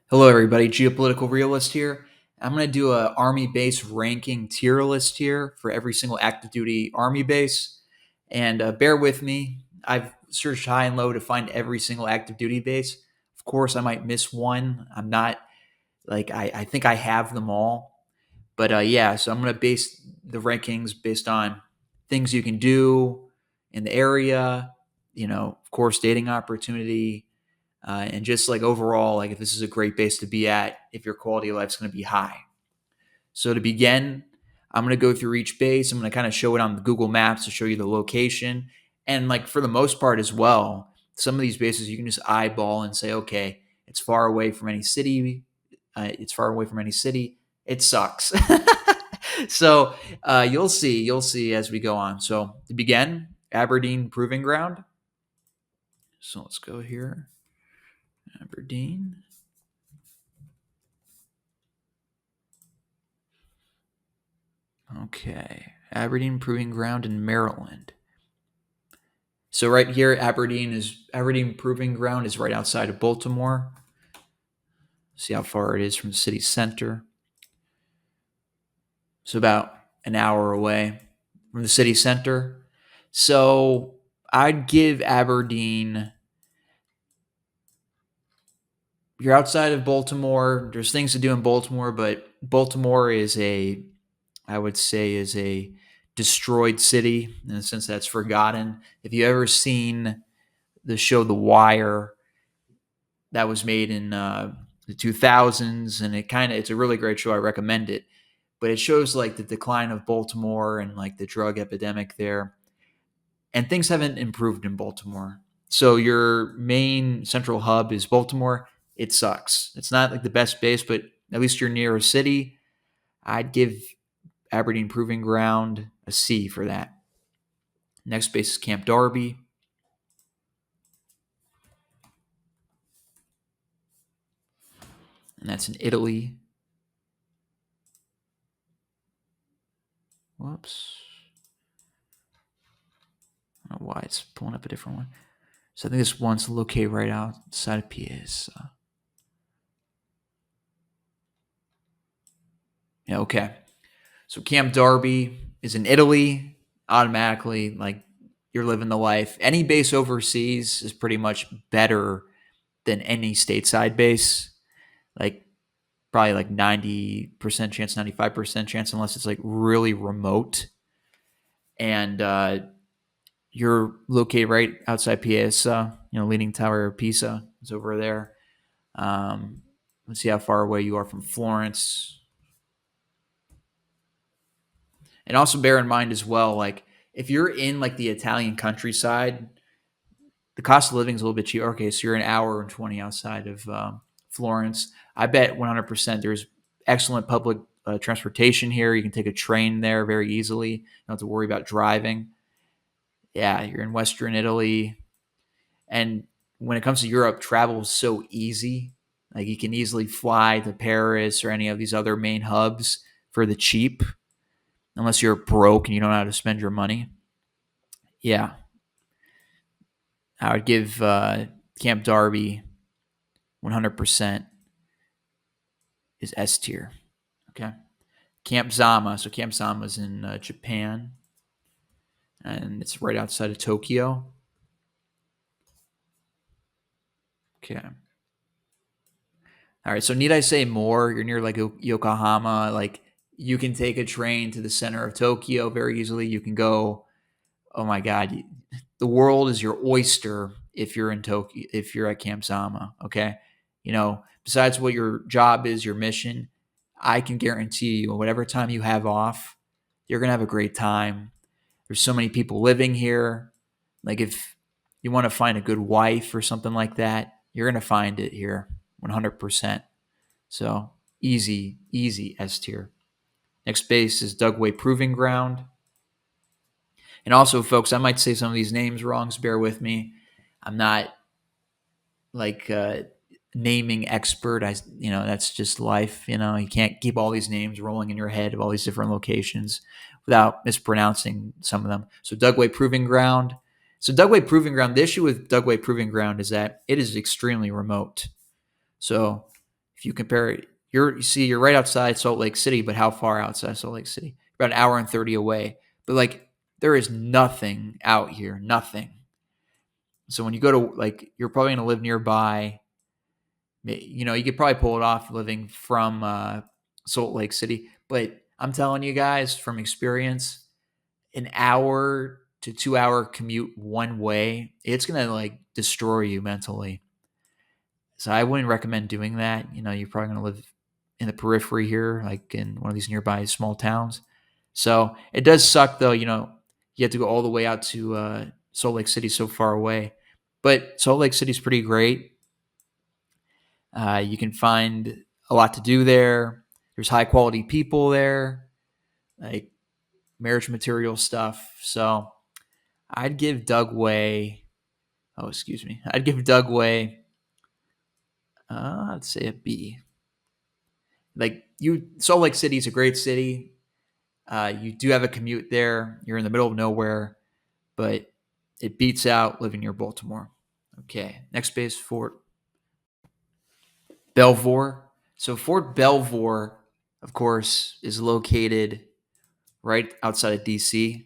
Hello, everybody. Geopolitical Realist here. I'm going to do a Army base ranking tier list here for every single active duty Army base. And bear with me. I've searched high and low to find every single active duty base. Of course, I might miss one. I'm not I think I have them all. But yeah, so I'm going to base the rankings based on things you can do in the area, of course, dating opportunity, and just like overall, like if this is a great base to be at, if your quality of life is going to be high. So to begin, I'm going to go through each base. I'm going to kind of show it on the Google Maps to show you the location. And like for the most part as well, some of these bases you can just eyeball and say, okay, it's far away from any city. It's far away from any city. It sucks. So you'll see as we go on. So to begin, Aberdeen Proving Ground. So let's go here. Aberdeen. Okay. Aberdeen Proving Ground in Maryland. So right here, Aberdeen Proving Ground is right outside of Baltimore. See how far it is from the city center. So about an hour away from the city center. So I'd give Aberdeen. You're outside of Baltimore. There's things to do in Baltimore, but Baltimore I would say, is a destroyed city in the sense that it's forgotten. If you ever seen the show The Wire, that was made in the 2000s, and it's a really great show. I recommend it, but it shows like the decline of Baltimore and like the drug epidemic there, and things haven't improved in Baltimore. So your main central hub is Baltimore. It sucks. It's not like the best base, but at least you're near a city. I'd give Aberdeen Proving Ground a C for that. Next base is Camp Darby. And that's in Italy. Whoops. I don't know why it's pulling up a different one. So I think this one's located right outside of Piazza. Yeah, okay. So Camp Darby is in Italy. Automatically, like you're living the life. Any base overseas is pretty much better than any stateside base. Like probably like 90% chance, 95% chance, unless it's like really remote. And you're located right outside Piazza, Leaning Tower of Pisa is over there. Let's see how far away you are from Florence. And also bear in mind as well, like if you're in like the Italian countryside, the cost of living is a little bit cheaper. Okay, so you're an hour and 20 outside of Florence. I bet 100% there's excellent public transportation here. You can take a train there very easily. You don't have to worry about driving. Yeah, you're in Western Italy. And when it comes to Europe, travel is so easy. Like you can easily fly to Paris or any of these other main hubs for the cheap, unless you're broke and you don't know how to spend your money. Yeah, I would give Camp Darby 100% is S tier. Okay. Camp Zama. So Camp Zama is in Japan, and it's right outside of Tokyo. Okay. All right. So need I say more? You're near like Yokohama. Like you can take a train to the center of Tokyo very easily. You can go. Oh my God, the world is your oyster if you're in Tokyo. If you're at Camp Zama, okay. Besides what your job is, your mission, I can guarantee you, whatever time you have off, you're gonna have a great time. There's so many people living here. Like if you want to find a good wife or something like that, you're gonna find it here, 100%. So easy S tier. Next base is Dugway Proving Ground. And also, folks, I might say some of these names wrong, so bear with me. I'm not like naming expert. That's just life. You can't keep all these names rolling in your head of all these different locations without mispronouncing some of them. So Dugway Proving Ground. So Dugway Proving Ground. The issue with Dugway Proving Ground is that it is extremely remote. So If you compare it, you're right outside Salt Lake City, but how far outside Salt Lake City? About an hour and 30 away. But like there is nothing out here, nothing. So when you go to like, you're probably going to live nearby. You could probably pull it off living from Salt Lake City. But I'm telling you guys from experience, an hour to 2 hour commute one way, it's going to like destroy you mentally. So I wouldn't recommend doing that. You're probably going to live in the periphery here, like in one of these nearby small towns. So it does suck though. You have to go all the way out to Salt Lake City, so far away. But Salt Lake City's pretty great. You can find a lot to do there. There's high quality people there, like marriage material stuff. So I'd give Dugway. Oh, excuse me. I'd give Dugway. I'd say a B. Salt Lake City is a great city. You do have a commute there. You're in the middle of nowhere, but it beats out living near Baltimore. Okay, next base, Fort Belvoir. So Fort Belvoir, of course, is located right outside of DC,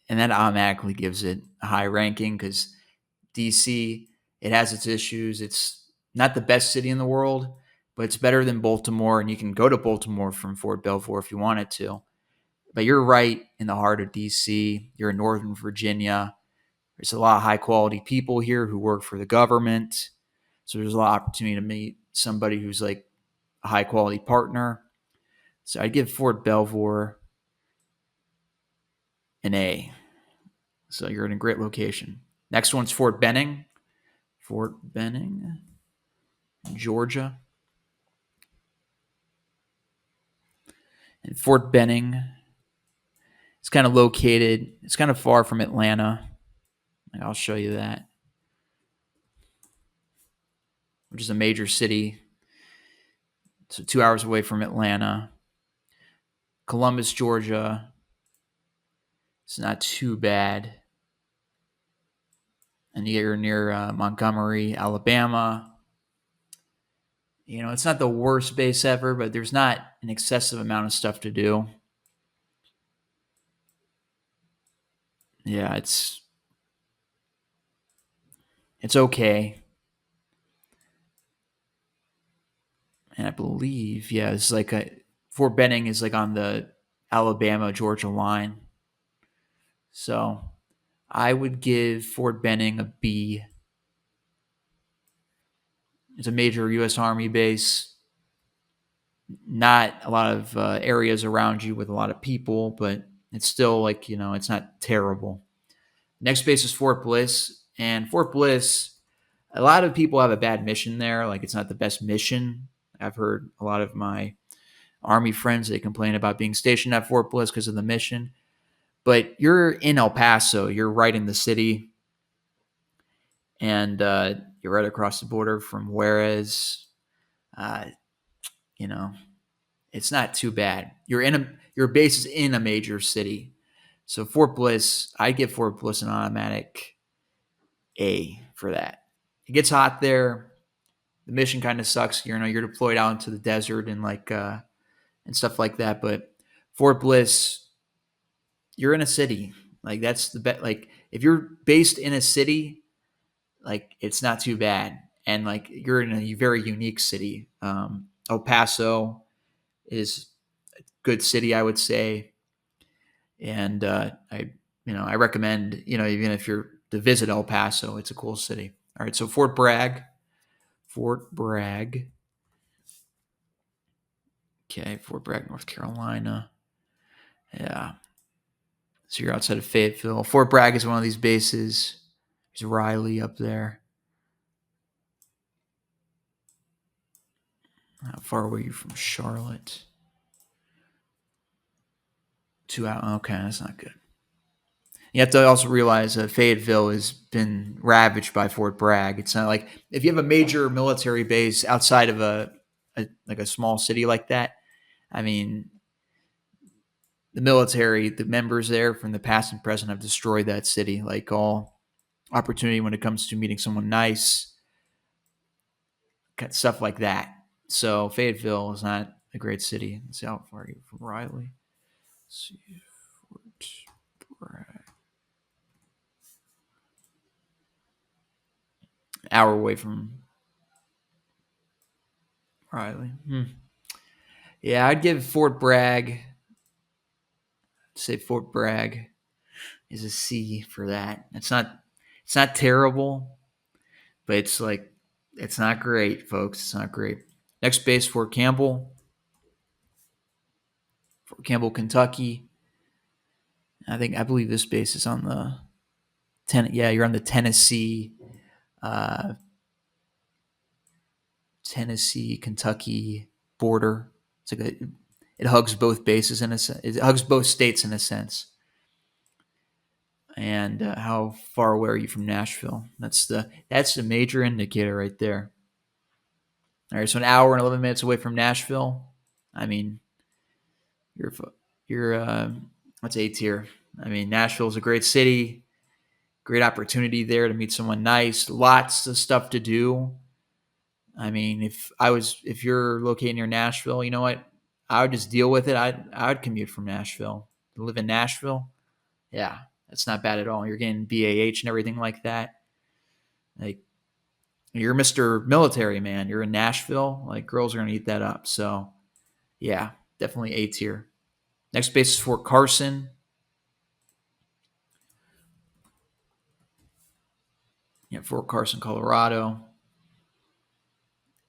and that automatically gives it a high ranking because DC, it has its issues. It's not the best city in the world, but it's better than Baltimore, and you can go to Baltimore from Fort Belvoir if you wanted to. But you're right in the heart of DC. You're in Northern Virginia. There's a lot of high quality people here who work for the government. So there's a lot of opportunity to meet somebody who's like a high quality partner. So I'd give Fort Belvoir an A. So you're in a great location. Next one's Fort Benning. Fort Benning, Georgia. And Fort Benning, it's kind of located, it's kind of far from Atlanta. I'll show you that, which is a major city. So 2 hours away from Atlanta. Columbus, Georgia. It's not too bad. And you're near Montgomery, Alabama. It's not the worst base ever, but there's not an excessive amount of stuff to do. Yeah, it's okay. And I believe, yeah, it's like Fort Benning is like on the Alabama Georgia line. So I would give Fort Benning a B. It's a major U.S. Army base. Not a lot of areas around you with a lot of people, but it's still like, it's not terrible. Next base is Fort Bliss. And Fort Bliss, a lot of people have a bad mission there. Like, it's not the best mission. I've heard a lot of my Army friends, they complain about being stationed at Fort Bliss because of the mission. But you're in El Paso. You're right in the city. And you're right across the border from Juarez. It's not too bad. Your base is in a major city. So Fort Bliss, I give Fort Bliss an automatic A for that. It gets hot there. The mission kind of sucks. You're deployed out into the desert and and stuff like that. But Fort Bliss, you're in a city. Like, that's the bet. Like, if you're based in a city, like, it's not too bad. And like, you're in a very unique city. El Paso is a good city, I would say. And I recommend, even if you're to visit El Paso, it's a cool city. All right, so Fort Bragg. Okay, Fort Bragg, North Carolina. Yeah. So you're outside of Fayetteville. Fort Bragg is one of these bases. There's Riley up there. How far away are you from Charlotte? 2 hours. Okay, that's not good. You have to also realize that Fayetteville has been ravaged by Fort Bragg. It's not like if you have a major military base outside of a small city like that. I mean, the military, the members there from the past and present have destroyed that city. Like, all opportunity when it comes to meeting someone nice, stuff like that. So Fayetteville is not a great city. Let's see how far are you from Riley. Let's see, Fort Bragg. Hour away from Riley. Yeah, I'd give Fort Bragg. Say Fort Bragg is a C for that. It's not terrible, but it's not great, folks. It's not great. Next base, Fort Campbell. Fort Campbell, Kentucky. I believe this base is on the yeah, you're on the uh, Tennessee Kentucky border. It hugs both bases in a sense. It hugs both states in a sense. And how far away are you from Nashville? That's the major indicator right there. All right, so an hour and 11 minutes away from Nashville. I mean, you're what's A tier? I mean, Nashville is a great city, great opportunity there to meet someone nice, lots of stuff to do. I mean, if you're located near Nashville, you know what? I would just deal with it. I would commute from Nashville. To live in Nashville, yeah, that's not bad at all. You're getting BAH and everything like that. Like you're Mr. Military man. You're in Nashville. Like girls are gonna eat that up. So yeah, definitely A tier. Next base is Fort Carson. Yeah, Fort Carson, Colorado.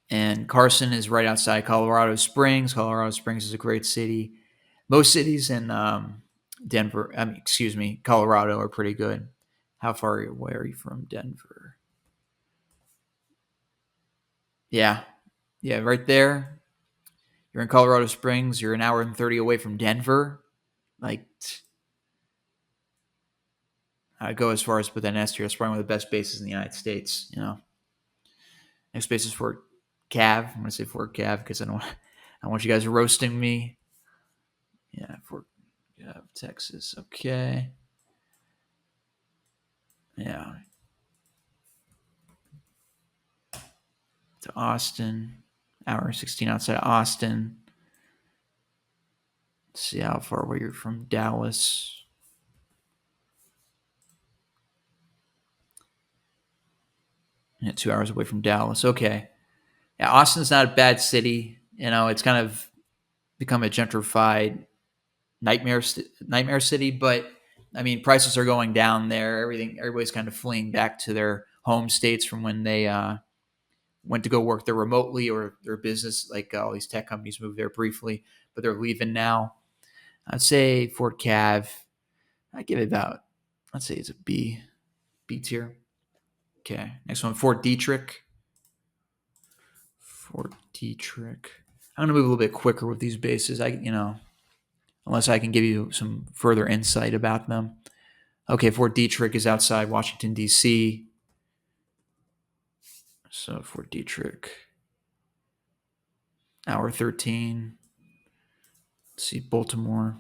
And Carson is right outside Colorado Springs. Colorado Springs is a great city. Most cities in Colorado are pretty good. How far away are you from Denver? Yeah, yeah, right there. You're in Colorado Springs. You're an hour and 30 away from Denver. Like, I'd go as far as put that in S tier. That's probably one of the best bases in the United States. Next base is Fort Cav. I'm going to say Fort Cav because I want you guys roasting me. Yeah, Fort Cav, Texas. Okay. Yeah. To Austin. Hour 16 outside of Austin. Let's see how far away you're from Dallas. Yeah, 2 hours away from Dallas. Okay. Yeah, Austin's not a bad city. It's kind of become a gentrified nightmare city, but I mean, prices are going down there. Everybody's kind of fleeing back to their home states from when they went to go work there remotely or their business. Like all these tech companies moved there briefly, but they're leaving now. I'd say Fort Cav. I give it about. I'd say it's a B tier. Okay, next one, Fort Detrick. Fort Detrick. I'm gonna move a little bit quicker with these bases. Unless I can give you some further insight about them. Okay, Fort Detrick is outside Washington, D.C. So Fort Detrick, hour 13. Let's see, Baltimore.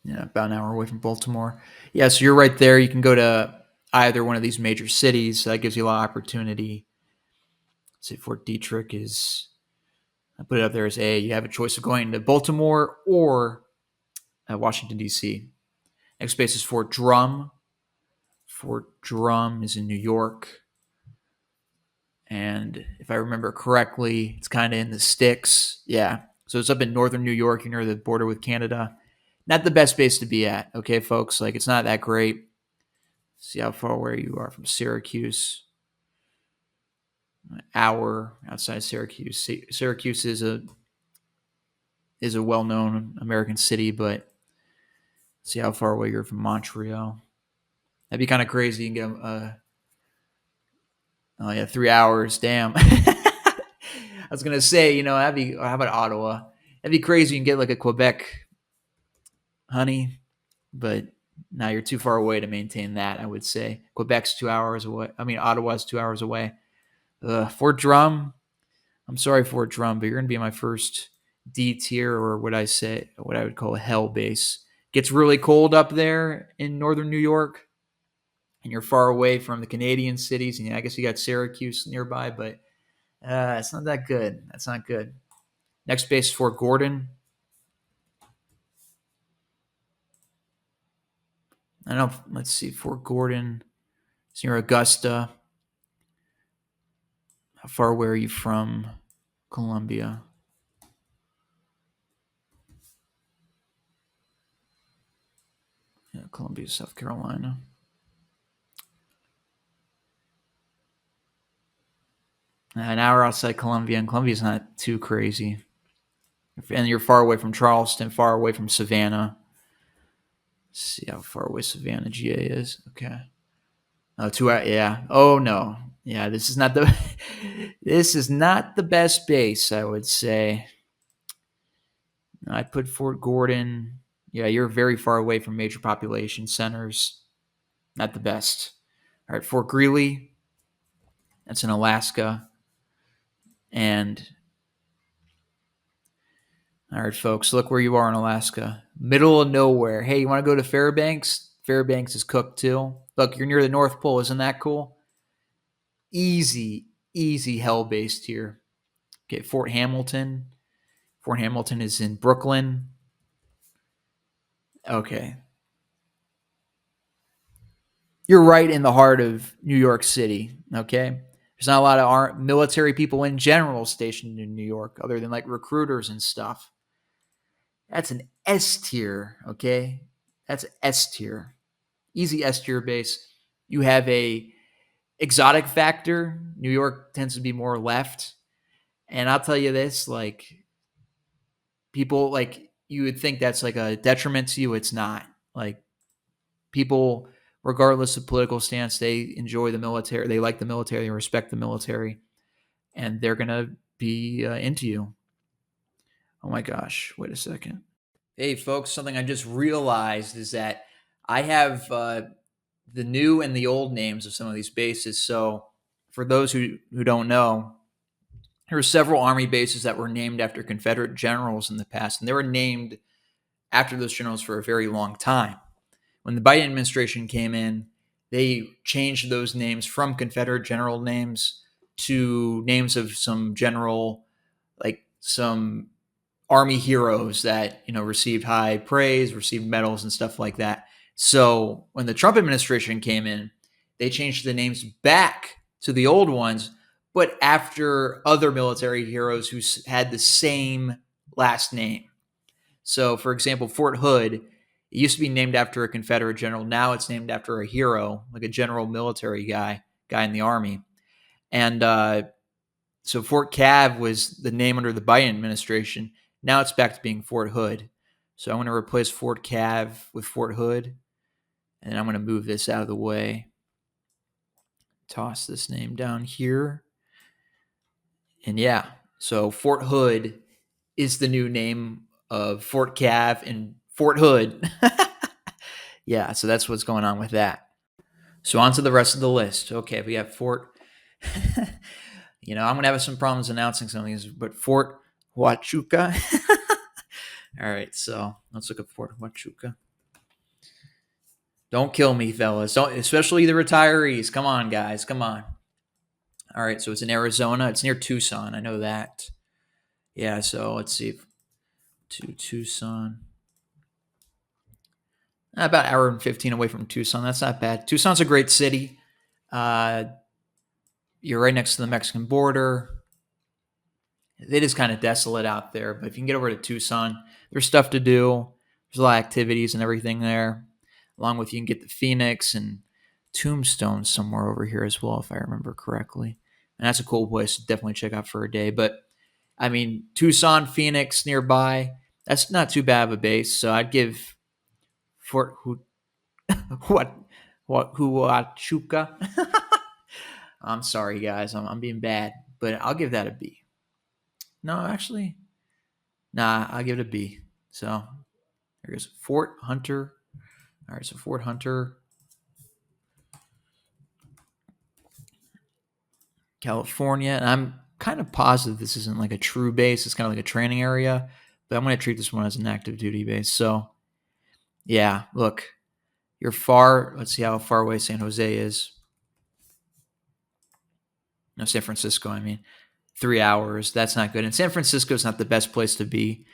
Yeah, about an hour away from Baltimore. Yeah, so you're right there. You can go to either one of these major cities. That gives you a lot of opportunity. Let's see, Fort Detrick is, I put it up there as A. You have a choice of going to Baltimore or Washington, D.C. Next base is Fort Drum. Fort Drum is in New York. And if I remember correctly, it's kind of in the sticks. Yeah. So it's up in northern New York. You're near the border with Canada. Not the best base to be at. Okay, folks. Like, it's not that great. See how far away you are from Syracuse. An hour outside Syracuse. Syracuse is a well-known American city, but see how far away you're from Montreal. That'd be kind of crazy. You can get 3 hours. Damn. I was gonna say, how about Ottawa? That'd be crazy. You can get like a Quebec honey, but now you're too far away to maintain that. I would say Quebec's 2 hours away. I mean, Ottawa's 2 hours away. Fort Drum. I'm sorry, Fort Drum, but you're gonna be my first D tier, or what I would call a hell base. Gets really cold up there in northern New York, and you're far away from the Canadian cities. And I guess you got Syracuse nearby, but It's not that good. That's not good. Next base, Fort Gordon. I don't know. Let's see. Fort Gordon. It's near Augusta. How far away are you from Columbia? Yeah, Columbia, South Carolina. An hour outside Columbia, and Columbia's not too crazy. And you're far away from Charleston, far away from Savannah. Let's see how far away Savannah, GA is. Okay. Oh, 2 hours. Yeah. Oh no. Yeah, this is not the this is not the best base, I would say. I'd put Fort Gordon. Yeah, you're very far away from major population centers. Not the best. All right, Fort Greely. That's in Alaska. And all right, folks, look where you are in Alaska. Middle of nowhere. Hey, you want to go to Fairbanks? Fairbanks is cooked too. Look, you're near the North Pole. Isn't that cool? Easy, easy hell based here. Okay, Fort Hamilton. Fort Hamilton is in Brooklyn. Okay. You're right in the heart of New York City. Okay. There's not a lot of military people in general stationed in New York other than like recruiters and stuff. That's an S tier. Okay. That's S tier. Easy S tier base. You have a exotic factor. New York tends to be more left. And I'll tell you this, like, people, like, you would think that's like a detriment to you. It's not. Like, people, regardless of political stance, they enjoy the military. They like the military. They respect the military, and they're gonna be into you. Oh my gosh! Wait a second. Hey, folks, something I just realized is that I have the new and the old names of some of these bases. So, for those who don't know, there were several Army bases that were named after Confederate generals in the past, and they were named after those generals for a very long time. When the Biden administration came in, they changed those names from Confederate general names to names of some general, like some Army heroes that, received high praise, received medals and stuff like that. So when the Trump administration came in, they changed the names back to the old ones, but after other military heroes who had the same last name. So, for example, Fort Hood, it used to be named after a Confederate general. Now it's named after a hero, like a general military guy in the Army. And so Fort Cav was the name under the Biden administration. Now it's back to being Fort Hood. So I'm going to replace Fort Cav with Fort Hood. And I'm going to move this out of the way. Toss this name down here. And yeah, so Fort Hood is the new name of Fort Cav and Fort Hood. Yeah, so that's what's going on with that. So on to the rest of the list. Okay, we have Fort. I'm going to have some problems announcing some of these, but Fort Huachuca. All right, so let's look at Fort Huachuca. Don't kill me, fellas. Don't, especially the retirees. Come on, guys. Come on. All right, so it's in Arizona. It's near Tucson. I know that. Yeah, so let's see. To Tucson. About an hour and 15 away from Tucson. That's not bad. Tucson's a great city. You're right next to the Mexican border. It is kind of desolate out there, but if you can get over to Tucson, there's stuff to do. There's a lot of activities and everything there. Along with, you can get the Phoenix and Tombstone somewhere over here as well, if I remember correctly. And that's a cool place to definitely check out for a day. But, I mean, Tucson, Phoenix nearby, that's not too bad of a base. So I'd give Fort Huachuca. I'm sorry, guys. I'm being bad. But I'll give that a B. No, actually, I'll give it a B. So there goes Fort Hunter. All right, so Fort Hunter, California. And I'm kind of positive this isn't like a true base. It's kind of like a training area, but I'm going to treat this one as an active duty base. So yeah, look, you're far. Let's see how far away San Jose is. No, San Francisco, I mean. 3 hours. That's not good. And San Francisco is not the best place to be.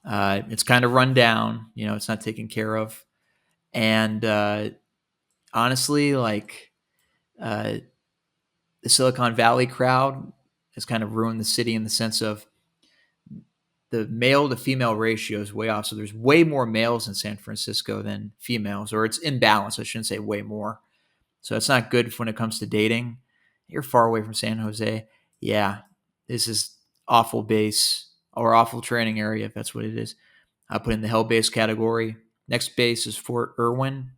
It's kind of run down. It's not taken care of. And honestly, like uh, the Silicon Valley crowd has kind of ruined the city in the sense of the male to female ratio is way off. So there's way more males in San Francisco than females, or it's imbalanced. I shouldn't say way more. So it's not good when it comes to dating. You're far away from San Jose. Yeah, this is awful base or awful training area, if that's what it is. I'll put in the hell base category. Next base is Fort Irwin.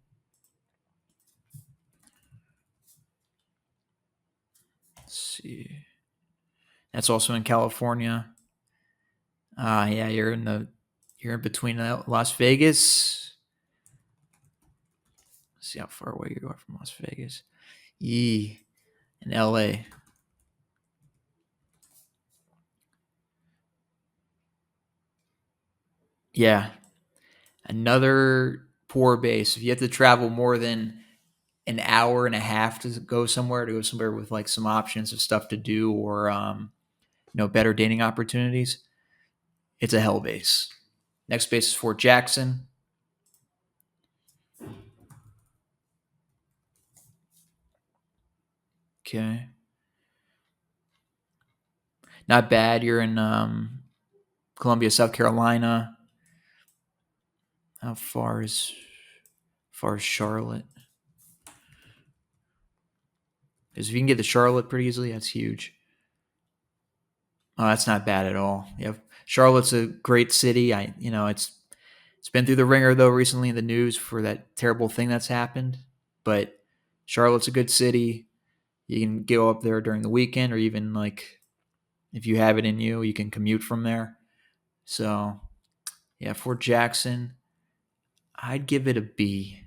Let's see. That's also in California. Yeah, you're in between Las Vegas. Let's see how far away you are from Las Vegas. In LA. Yeah. Another poor base. If you have to travel more than an hour and a half to go somewhere with like some options of stuff to do or better dating opportunities, it's a hell base. Next base is Fort Jackson. Okay. Not bad. You're in Columbia, South Carolina. How far is Charlotte? Because if you can get to Charlotte pretty easily, that's huge. Oh, that's not bad at all. Yeah, Charlotte's a great city. It's been through the ringer though recently in the news for that terrible thing that's happened. But Charlotte's a good city. You can go up there during the weekend, or even like if you have it in you, you can commute from there. So yeah, Fort Jackson, I'd give it a B.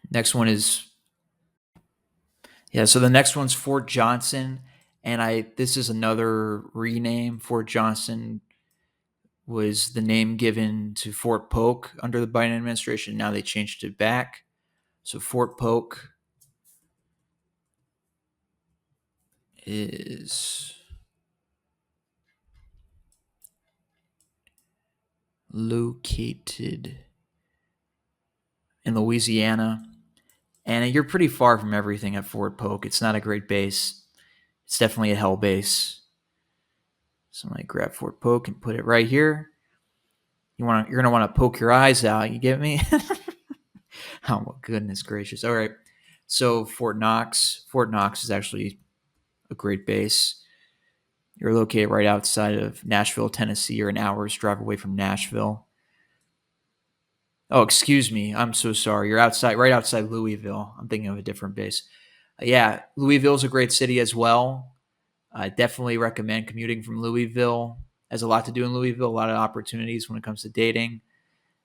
Next one is so the next one's Fort Johnson, and this is another rename. Fort Johnson was the name given to Fort Polk under the Biden administration. Now they changed it back. So Fort Polk is located in Louisiana. And you're pretty far from everything at Fort Polk. It's not a great base. It's definitely a hell base. So I'm going to grab Fort Polk and put it right here. You're going to want to poke your eyes out. You get me? Oh, goodness gracious. All right. So Fort Knox. Fort Knox is actually a great base. You're located right outside of Nashville, Tennessee. You're an hour's drive away from Nashville. Oh, excuse me. I'm so sorry. You're right outside Louisville. I'm thinking of a different base. Yeah, Louisville is a great city as well. I definitely recommend commuting from Louisville. Has a lot to do in Louisville, a lot of opportunities when it comes to dating.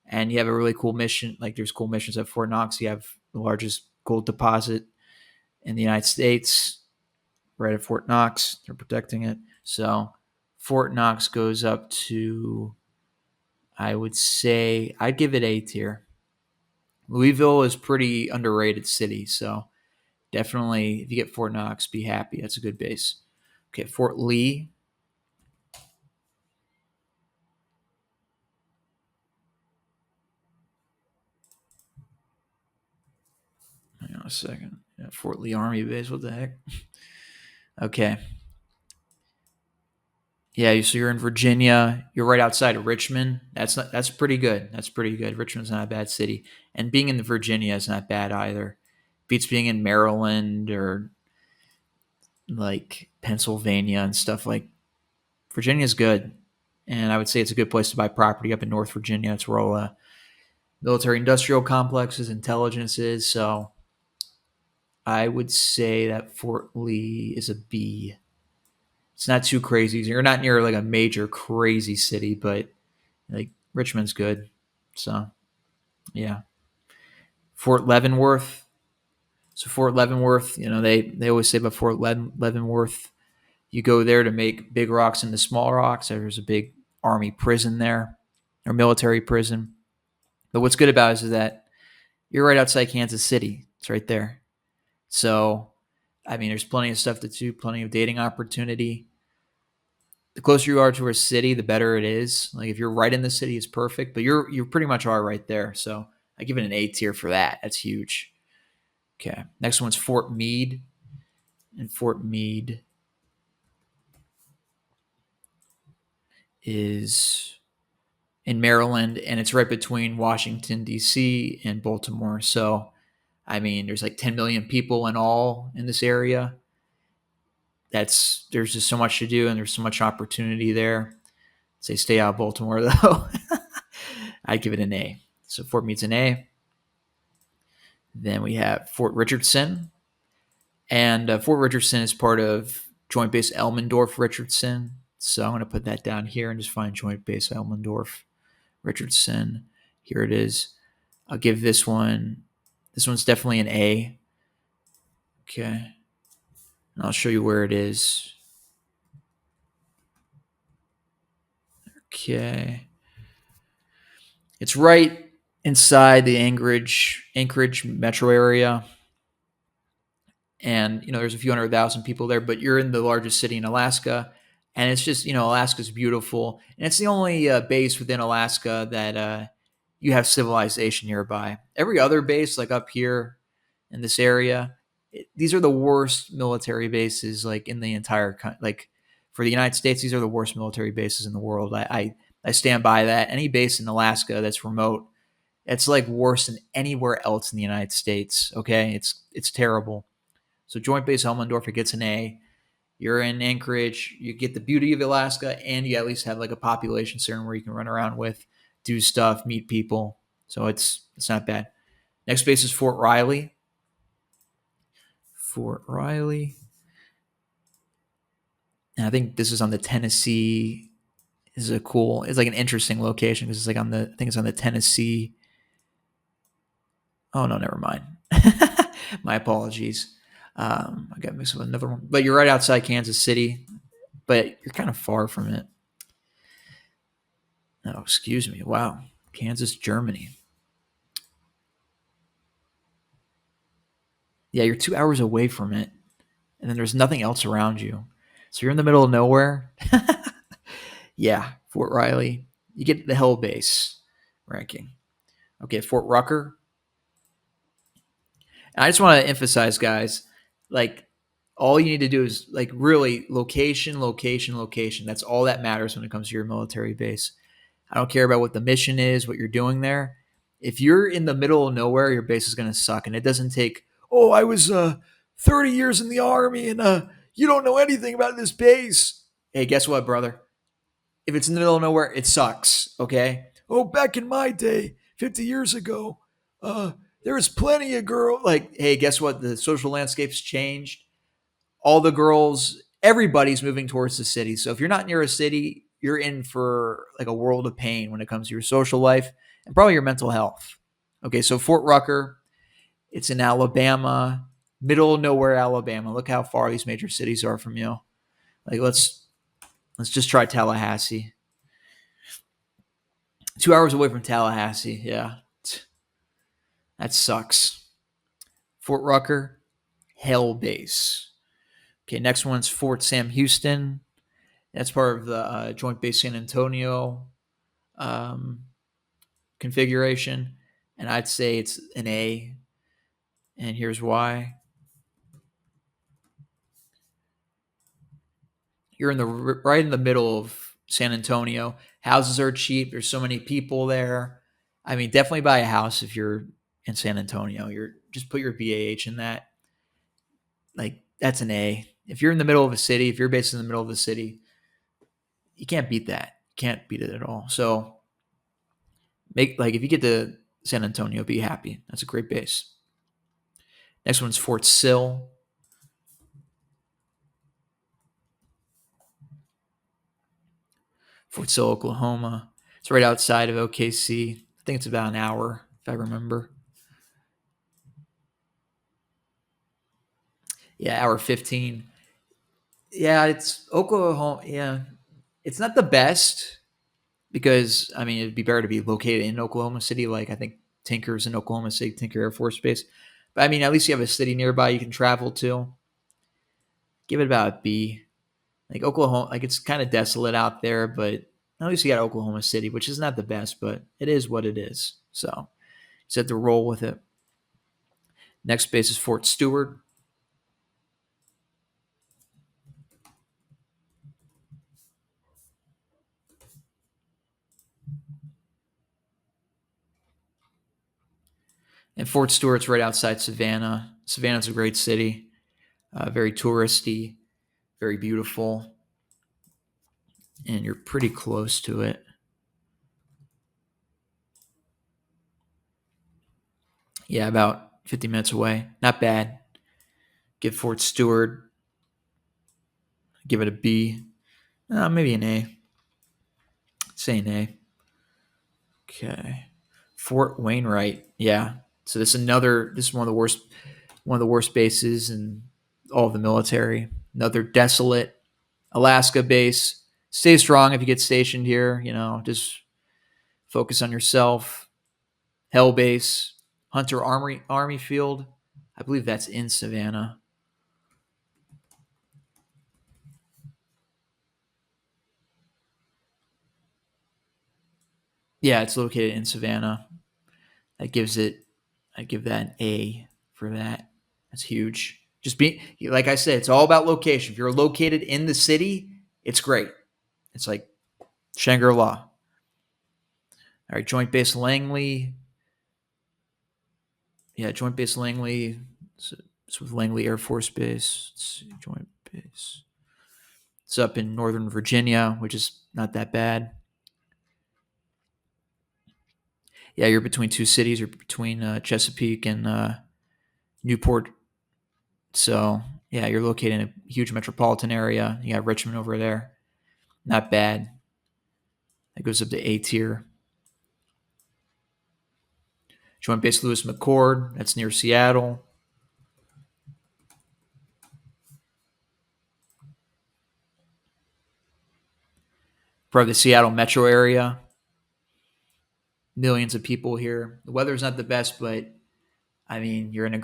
And you have a really cool mission. Like there's cool missions at Fort Knox. You have the largest gold deposit in the United States right at Fort Knox. They're protecting it. So Fort Knox goes up to, I would say, I'd give it A tier. Louisville is pretty underrated city. So definitely, if you get Fort Knox, be happy. That's a good base. Okay, Fort Lee. Hang on a second. Yeah, Fort Lee Army Base. What the heck? Okay. Yeah, so you're in Virginia. You're right outside of Richmond. That's pretty good. That's pretty good. Richmond's not a bad city, and being in Virginia is not bad either. Beats being in Maryland or like Pennsylvania and stuff. Like Virginia's good, and I would say it's a good place to buy property up in North Virginia. It's where all the military industrial complexes, intelligence is. So I would say that Fort Lee is a B. It's not too crazy. You're not near like a major crazy city, but like Richmond's good. So yeah. Fort Leavenworth. So Fort Leavenworth, they always say about Leavenworth, you go there to make big rocks into small rocks. There's a big army prison there, or military prison. But what's good about it is that you're right outside Kansas City. It's right there. So I mean, there's plenty of stuff to do, plenty of dating opportunity. The closer you are to a city, the better it is. Like if you're right in the city, it's perfect. But you pretty much are right there. So I give it an A tier for that. That's huge. Okay. Next one's Fort Meade. And Fort Meade is in Maryland, and it's right between Washington, D.C. and Baltimore. So, I mean, there's like 10 million people in all in this area. There's just so much to do, and there's so much opportunity there. Say stay out of Baltimore, though. I'd give it an A. So Fort Meade's an A. Then we have Fort Richardson. And Fort Richardson is part of Joint Base Elmendorf Richardson. So I'm going to put that down here and just find Joint Base Elmendorf Richardson. Here it is. I'll give this one's definitely an A. Okay. And I'll show you where it is. Okay. It's right inside the Anchorage metro area. And, there's a few 100,000 people there, but you're in the largest city in Alaska. And it's just, Alaska's beautiful. And it's the only base within Alaska that you have civilization nearby. Every other base, like up here in this area, these are the worst military bases, like in the entire country. Like for the United States, these are the worst military bases in the world. I stand by that. Any base in Alaska that's remote, it's like worse than anywhere else in the United States. Okay, it's terrible. So Joint Base Elmendorf, it gets an A. You're in Anchorage, you get the beauty of Alaska, and you at least have like a population center where you can run around with, do stuff, meet people. So it's not bad. Next base is Fort Riley. Fort Riley. And I think this is on the Tennessee. This is it's like an interesting location because it's like I think it's on the Tennessee. Oh no, never mind. My apologies. I got mixed up with another one. But you're right outside Kansas City, but you're kind of far from it. Oh, excuse me. Wow. Kansas, Germany. Yeah, you're 2 hours away from it, and then there's nothing else around you. So you're in the middle of nowhere. Yeah, Fort Riley. You get the Hell Base ranking. Okay, Fort Rucker. And I just want to emphasize, guys, like all you need to do is like really location, location, location. That's all that matters when it comes to your military base. I don't care about what the mission is, what you're doing there. If you're in the middle of nowhere, your base is going to suck. And it doesn't take, oh, I was 30 years in the Army and you don't know anything about this base. Hey, guess what, brother? If it's in the middle of nowhere, it sucks, okay? Oh, back in my day, 50 years ago, uh, there was plenty of girls. Like, hey, guess what? The social landscape's changed. All the girls, everybody's moving towards the city. So if you're not near a city, you're in for like a world of pain when it comes to your social life and probably your mental health. Okay, so Fort Rucker, it's in Alabama, middle of nowhere, Alabama. Look how far these major cities are from you. Like let's just try Tallahassee. 2 hours away from Tallahassee. Yeah, that sucks. Fort Rucker, Hell Base. Okay, next one's Fort Sam Houston. That's part of the Joint Base San Antonio um, configuration, and I'd say it's an A. And here's why: you're right in the middle of San Antonio. Houses are cheap. There's so many people there. I mean, definitely buy a house if you're in San Antonio. You're just put your BAH in that. Like that's an A. If you're in the middle of a city, if you're based in the middle of the city, you can't beat that. You can't beat it at all. So if you get to San Antonio, be happy. That's a great base. Next one's Fort Sill. Fort Sill, Oklahoma. It's right outside of OKC. I think it's about an hour, if I remember. Yeah, hour 15. Yeah, it's Oklahoma. Yeah, it's not the best because, I mean, it'd be better to be located in Oklahoma City. Like, I think Tinker's in Oklahoma City, Tinker Air Force Base. But, I mean, at least you have a city nearby you can travel to. give it about a B. Like Oklahoma, like it's kind of desolate out there, but at least you got Oklahoma City, which is not the best, but it is what it is. So just have to roll with it. Next base is Fort Stewart. And Fort Stewart's right outside Savannah. Savannah's a great city, very touristy, very beautiful, and you're pretty close to it. Yeah, about 50 minutes away. Not bad. Give Fort Stewart, give it a B. Maybe an A. Say an A. Okay. Fort Wainwright. Yeah. So this is one of the worst bases in all of the military. Another desolate Alaska base. Stay strong if you get stationed here, just focus on yourself. Hell Base, Hunter Army Field. I believe that's in Savannah. Yeah, it's located in Savannah. That gives it. I give that an A for that. That's huge. Just be like I said, it's all about location. If you're located in the city, it's great. It's like Shangri-La. All right, Joint Base Langley. Yeah, Joint Base Langley. It's with Langley Air Force Base. Let's see, Joint Base. It's up in Northern Virginia, which is not that bad. Yeah, you're between two cities. You're between Chesapeake and Newport. So yeah, you're located in a huge metropolitan area. You got Richmond over there. Not bad. That goes up to A tier. Joint Base Lewis McChord. That's near Seattle. Part of the Seattle metro area. Millions of people here. The weather's not the best, but I mean, you're in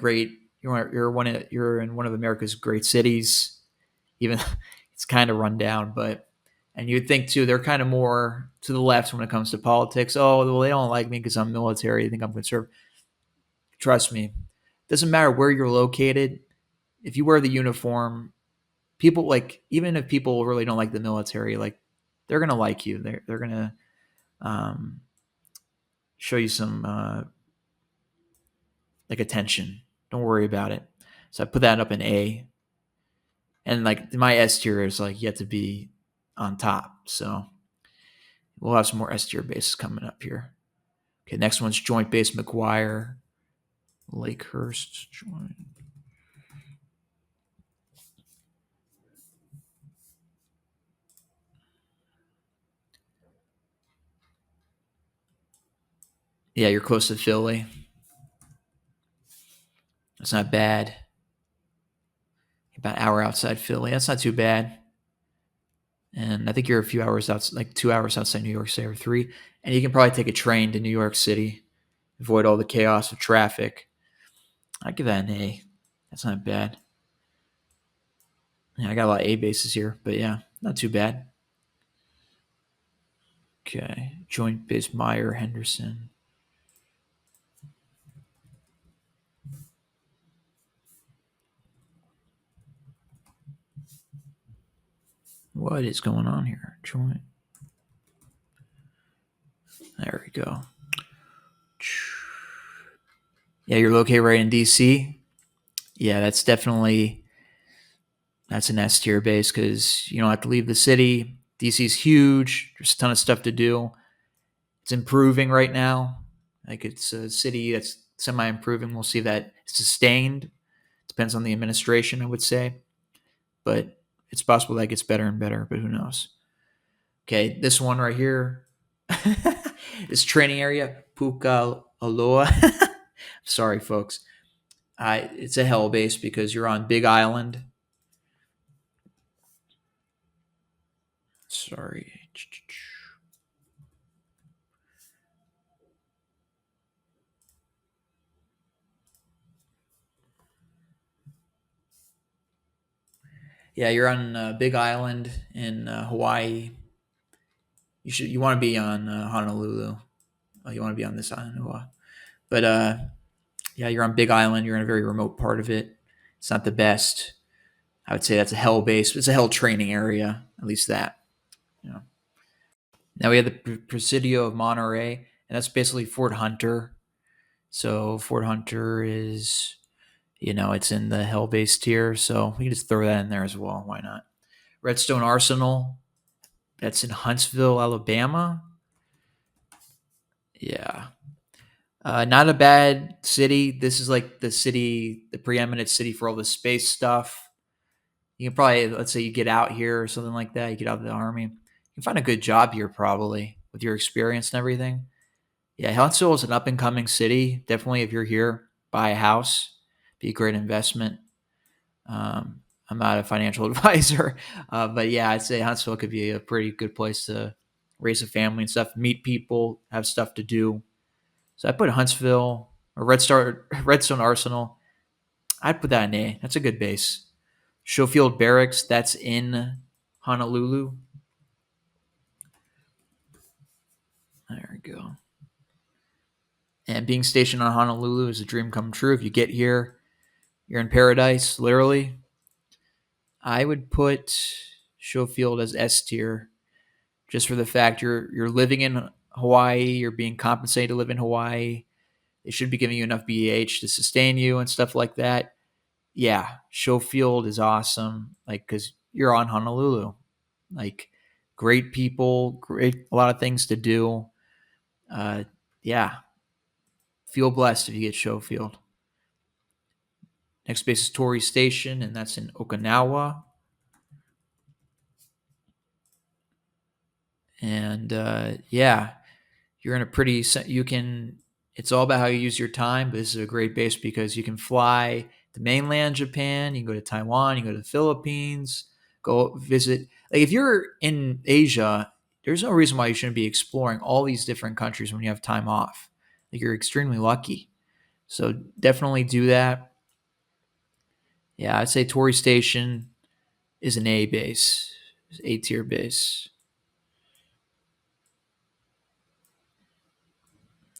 one of America's great cities. Even it's kind of run down, but and you'd think too they're kind of more to the left when it comes to politics. Oh, well, they don't like me because I'm military. They think I'm conservative. Trust me, it doesn't matter where you're located. If you wear the uniform, people like even if people really don't like the military, like they're gonna like you. They're gonna um, show you some like attention. Don't worry about it. So I put that up in A, and like my S tier is like yet to be on top. So we'll have some more S tier bases coming up here. Okay, next one's Joint Base McGuire, Lakehurst Joint. Yeah, you're close to Philly. That's not bad. About an hour outside Philly. That's not too bad. And I think you're a few hours outside, like 2 hours outside New York City or three. And you can probably take a train to New York City, avoid all the chaos of traffic. I'd give that an A. That's not bad. Yeah, I got a lot of A bases here, but yeah, not too bad. Okay, Joint Base Meyer Henderson. What is going on here? Joint. There we go. Yeah, you're located right in DC. Yeah, that's an S tier base because you don't have to leave the city. DC's huge. There's a ton of stuff to do. It's improving right now. Like it's a city that's semi improving. We'll see that sustained. Depends on the administration, I would say, but it's possible that gets better and better. But who knows? Okay, this one right here, this training area, Puka Aloha. Sorry, folks. It's a hell base because you're on Big Island. Sorry. Yeah, you're on Big Island in Hawaii. You want to be on Honolulu. Oh, you want to be on this island, Hawaii. But yeah, you're on Big Island. You're in a very remote part of it. It's not the best. I would say that's a hell base. It's a hell training area. At least that. You know. Now we have the Presidio of Monterey, and that's basically Fort Hunter. So Fort Hunter is, it's in the hell base tier. So we can just throw that in there as well. Why not? Redstone Arsenal. That's in Huntsville, Alabama. Yeah. Not a bad city. This is like the preeminent city for all the space stuff. You can probably, let's say you get out here or something like that, you get out of the army. You can find a good job here probably with your experience and everything. Yeah, Huntsville is an up and coming city. Definitely, if you're here, buy a house. Be a great investment. I'm not a financial advisor, but yeah, I'd say Huntsville could be a pretty good place to raise a family and stuff, meet people, have stuff to do. So I put Huntsville or Redstone Arsenal. I'd put that in A. That's a good base. Schofield Barracks, that's in Honolulu. There we go. And being stationed on Honolulu is a dream come true. If you get here, you're in paradise, literally. I would put Schofield as S tier, just for the fact you're living in Hawaii, you're being compensated to live in Hawaii. They should be giving you enough BH to sustain you and stuff like that. Yeah, Schofield is awesome, like because you're on Honolulu, like great people, great a lot of things to do. Yeah, feel blessed if you get Schofield. Next base is Torii Station, and that's in Okinawa. And yeah, you're in a pretty. You can. It's all about how you use your time. But this is a great base because you can fly to mainland Japan. You can go to Taiwan. You can go to the Philippines. Go visit. Like if you're in Asia, there's no reason why you shouldn't be exploring all these different countries when you have time off. Like you're extremely lucky. So definitely do that. Yeah, I'd say Torii Station is an A base, A tier base.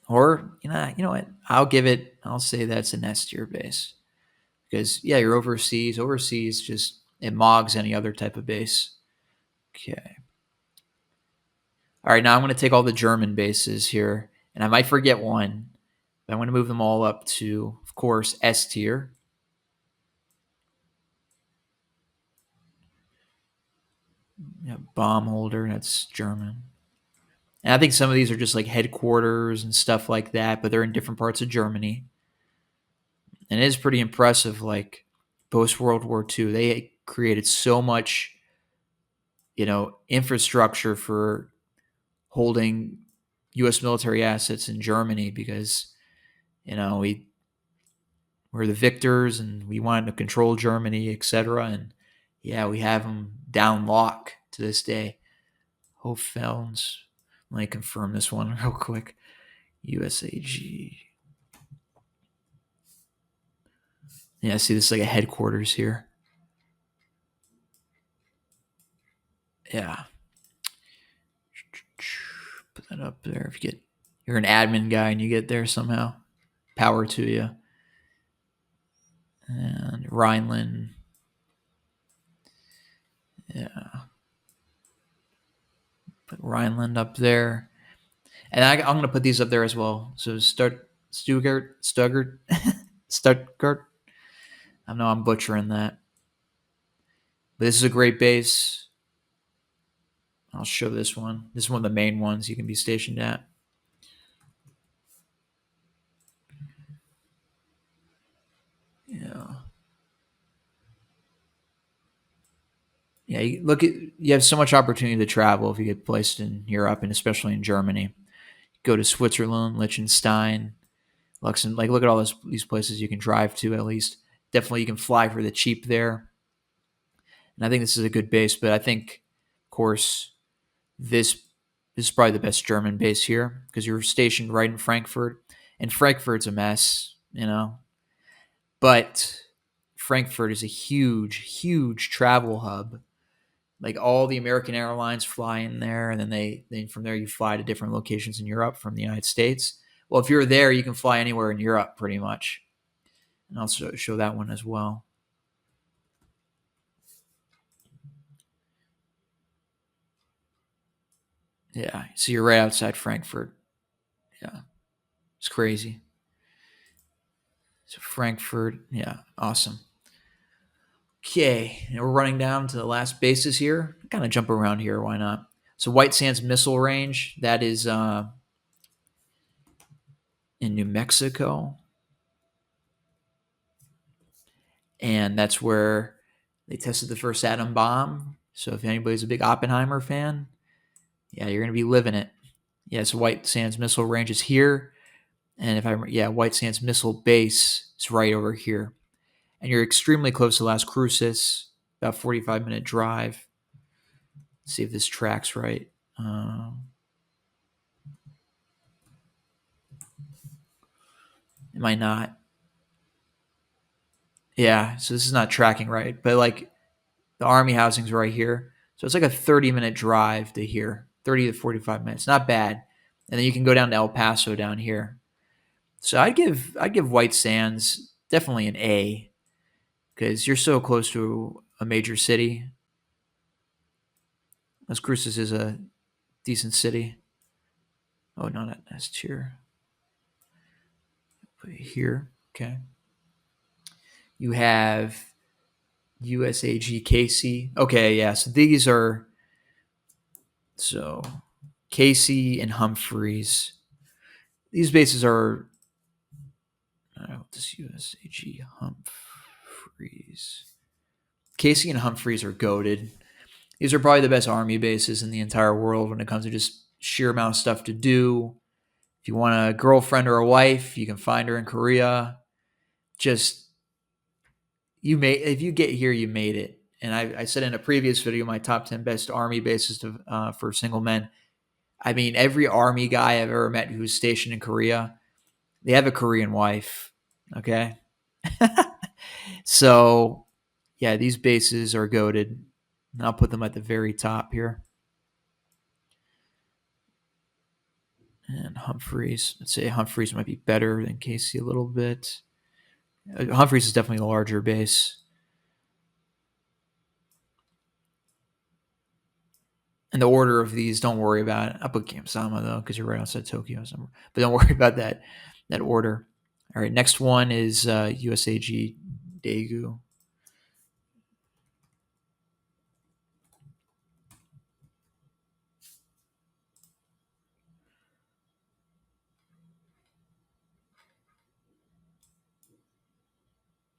Or you know what? I'll say that's an S tier base because yeah, you're overseas. Overseas just it mogs any other type of base. Okay. All right, now I'm going to take all the German bases here, and I might forget one, but I'm going to move them all up to, of course, S tier. Yeah, bomb holder, that's German. And I think some of these are just like headquarters and stuff like that, but they're in different parts of Germany. And it is pretty impressive. Like post World War II, they created so much, infrastructure for holding U.S. military assets in Germany because we're the victors and we wanted to control Germany, etc. And yeah, we have them down lock to this day. Hofels. Let me confirm this one real quick. USAG. Yeah, see, this is like a headquarters here. Yeah. Put that up there. If you're an admin guy and you get there somehow, power to you. And Rhineland. Yeah. Put Rhineland up there. And I'm going to put these up there as well. So Stuttgart. I know I'm butchering that. But this is a great base. I'll show this one. This is one of the main ones you can be stationed at. Yeah. Yeah, you have so much opportunity to travel if you get placed in Europe and especially in Germany. Go to Switzerland, Liechtenstein, Luxembourg. Like look at all these places you can drive to at least. Definitely you can fly for the cheap there. And I think this is a good base, but I think, of course, this is probably the best German base here because you're stationed right in Frankfurt, and Frankfurt's a mess, But Frankfurt is a huge, huge travel hub. Like all the American airlines fly in there, and then from there you fly to different locations in Europe from the United States. Well, if you're there, you can fly anywhere in Europe pretty much. And I'll show that one as well. Yeah, so you're right outside Frankfurt. Yeah, it's crazy. So Frankfurt, yeah, awesome. Okay, and we're running down to the last bases here. Kind of jump around here, why not? So White Sands Missile Range, that is in New Mexico, and that's where they tested the first atom bomb. So if anybody's a big Oppenheimer fan, yeah, you're gonna be living it. Yeah, so White Sands Missile Range is here, and if I remember, yeah, White Sands Missile Base is right over here, and you're extremely close to Las Cruces, about 45-minute drive. Let's see if this tracks right. It might not. Yeah, so this is not tracking right, but like the Army housing's right here, so it's like a 30-minute drive to here, 30 to 45 minutes, not bad. And then you can go down to El Paso down here. So I'd give White Sands definitely an A because you're so close to a major city. Las Cruces is a decent city. Oh no, not S tier. Put it here. Okay. You have USAG Casey. Okay, yeah. So these are Casey and Humphreys. These bases are this USAG Humphreys. Casey and Humphreys are goated. These are probably the best Army bases in the entire world when it comes to just sheer amount of stuff to do. If you want a girlfriend or a wife, you can find her in Korea. Just if you get here, you made it. And I said in a previous video, my top 10 best Army bases for single men. I mean, every Army guy I've ever met who's stationed in Korea, they have a Korean wife. Okay. So, yeah, these bases are goated. I'll put them at the very top here. And Humphreys, let's say Humphreys might be better than Casey a little bit. Humphreys is definitely the larger base. And the order of these, don't worry about it. I'll put Camp Sama though, because you're right outside Tokyo. But don't worry about that order. All right, next one is USAG Daegu.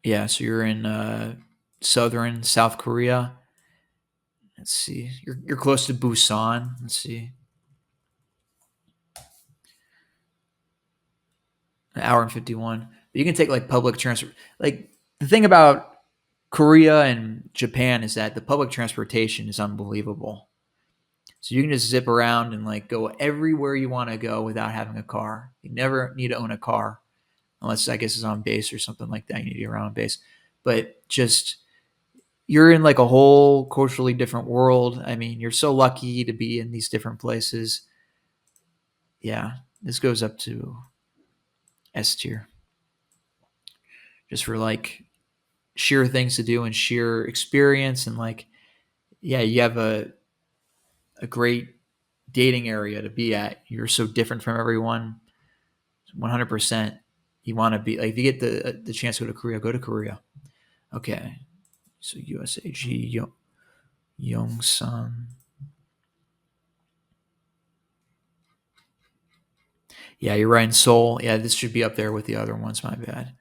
Yeah, so you're in southern South Korea. Let's see. You're close to Busan. Let's see. An hour and 51. But you can take like public transport. Like the thing about Korea and Japan is that the public transportation is unbelievable. So you can just zip around and like go everywhere you want to go without having a car. You never need to own a car unless I guess it's on base or something like that. You need to be around base. But just you're in like a whole culturally different world. I mean, you're so lucky to be in these different places. Yeah, this goes up to S tier. Just for like sheer things to do and sheer experience and like yeah, you have a great dating area to be at. You're so different from everyone. 100%. You want to be like if you get the chance to go to Korea, go to Korea. Okay. So USAG Yongsan. Yeah, you're right in Seoul. Yeah, this should be up there with the other ones. My bad.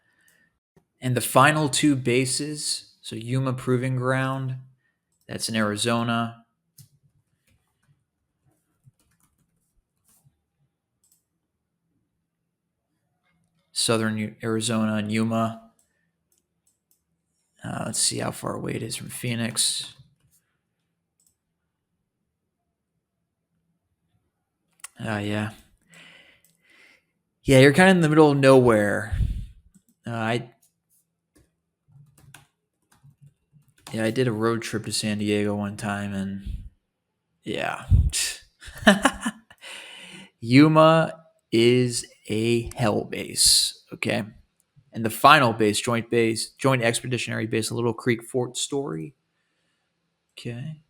And the final two bases. So Yuma Proving Ground. That's in Arizona. Southern Arizona and Yuma. Let's see how far away it is from Phoenix. Yeah. Yeah, you're kind of in the middle of nowhere. I Yeah, I did a road trip to San Diego one time, and yeah. Yuma is a hell base, okay? And the final base, Joint Expeditionary Base, Little Creek Fort Story. Okay.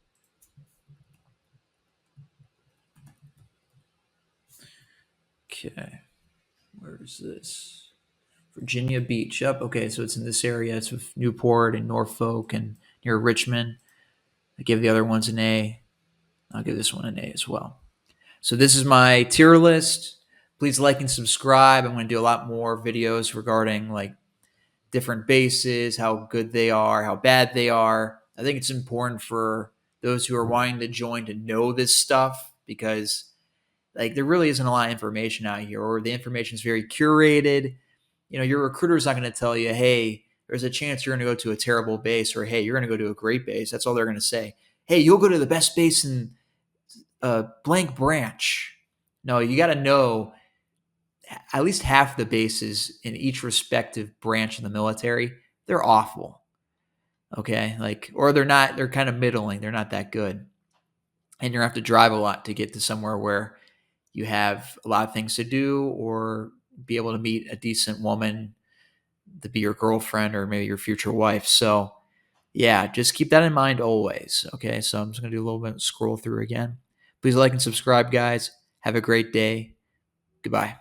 Okay. Where is this? Virginia Beach. Up. Okay, so it's in this area. It's with Newport and Norfolk and near Richmond. I give the other ones an A. I'll give this one an A as well. So this is my tier list. Please like and subscribe. I'm going to do a lot more videos regarding like different bases, how good they are, how bad they are. I think it's important for those who are wanting to join to know this stuff because like there really isn't a lot of information out here, or the information is very curated. You know, your recruiter is not going to tell you, hey, there's a chance you're going to go to a terrible base, or hey, you're going to go to a great base. That's all they're going to say. Hey, you'll go to the best base in blank branch. No, you got to know at least half the bases in each respective branch in the military. They're awful. Okay, like or they're not. They're kind of middling. They're not that good, and you have to drive a lot to get to somewhere where you have a lot of things to do or be able to meet a decent woman to be your girlfriend or maybe your future wife. So, yeah, just keep that in mind always. Okay, so I'm just going to do a little bit scroll through again. Please like and subscribe, guys. Have a great day. Goodbye.